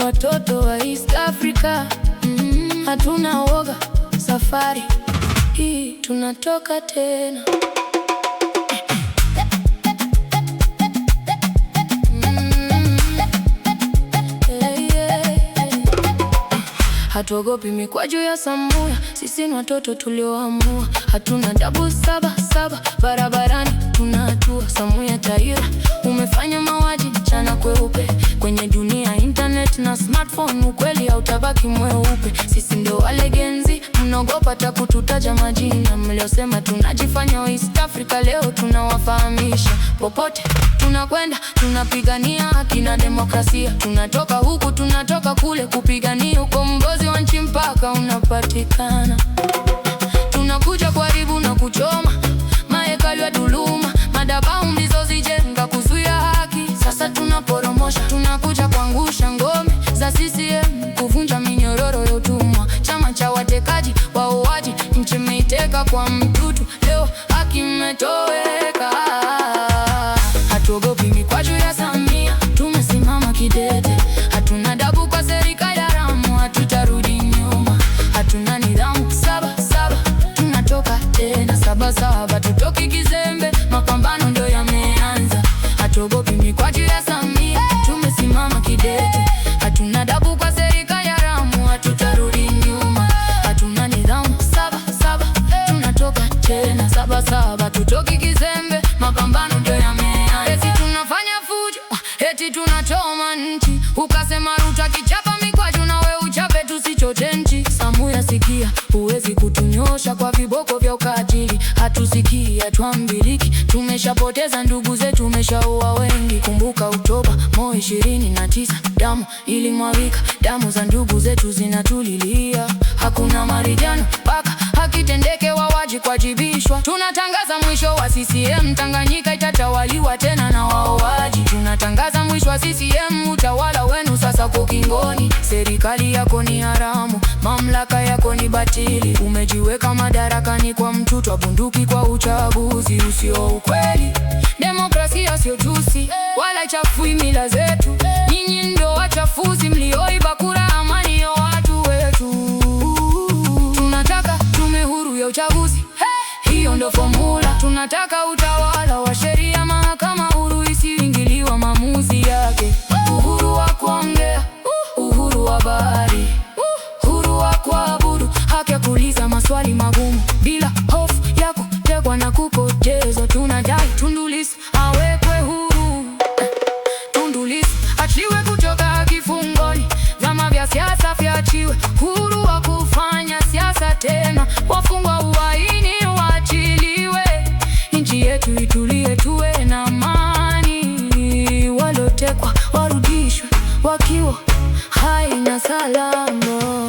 watoto wa East Africa. Hatuna woga, safari hii tunatoka tena. Hatuogopi mikwaju ya Samuya, sisi ni watoto tulioamua. Hatuna dabu saba barabarani tunatua. Samuya Taira, umefanya mauaji mchana kweupe. Kwenye dunia internet na smartphone, ukweli hautabaki mweupe. Sisi ndio wale genzi mnaogopa ta kututaja majina. Mliosema tunajifanya East Africa, leo tunawafahamisha. Popote tunakwenda tunapigania haki na demokrasia. Tunatoka huku tunatoka kule, kupigania ukombozi wa nchi mpaka unapatikana. Tunakuja kuharibu na kuchoma mahekalu ya dhuluma, madhabahu mlizozijenga kuzuia haki. Sasa tunaporomosha, tunakuja kuangusha ngome za CCM, kuvunja minyororo ya utumwa. Chama cha watekaji, wauaji, nchi imeiteka kwa mtutu. Leo haki imetoweka. Hatuogopi mikwaju ya Samia, tumesimama kidete. Hatuna dabu kwa serikali haramu, hatutarudi nyuma. Hatuna nidhamu, saba tunatoka tena. Saba tutoki kizembe, mapambano ndio yameanza. Hatuogopi mikwaju ya Samia, tumesimama kidete. Hatuna dabu kwa serikali haramu, hatutarudi nyuma. Hatuna nidhamu, saba tunatoka tena. Saba tutoki kizembe, mapambano ndio yameanza. Eti tunafanya fujo, eti tunachoma nchi. Ukasema Ruto kichapa mikwaju, na we uchape tusichote nchi. Samuya sikia, huwezi kutunyosha kwa viboko vya ukatili. Hatusikii, hatuambiliki, tumeshapoteza ndugu zetu, tumeshaua wengi. Kumbuka Oktoba 29, damu ilimwagika, damu za ndugu zetu zinatulilia. Hakuna maridhiano mpaka haki tendeke, wauaji kuwajibishwa. Tunatangaza mwisho wa CCM, Tanganyika itatawaliwa tena na wauaji. Tunatangaza mwisho wa CCM, utawala wenu sasa uko kingoni. Serikali yako ni haramu, mamlaka yako ni batili. Umejiweka madarakani kwa mtutu wa bunduki, kwa uchaguzi usio ukweli. Demokrasia sio tusi, wala chafui mila zetu. Nyinyi ndio wachafuzi, mlioiba kura amani ya watu wetu. Tunataka tume huru ya uchaguzi, hiyo ndio formula. Tunataka utawala wa sheria, mahakama huru isiingiliwa maamuzi yake. Uhuru wa kuongea, uhuru wa habari, uhuru wa kuabudu, haki ya kuuliza maswali magumu bila hofu ya kutekwa na kupotezwa. Tunadai Tundu Lissu awekwe huru, Tundu Lissu achiwe kutoka kifungoni. Vyama vya siasa viachiwe huru wa kufanya siasa tena. Wafungwa uhaini waachiliwe, nchi yetu itulie, tuwe na amani. Waliotekwa warudishwe wakiwa hai na salama.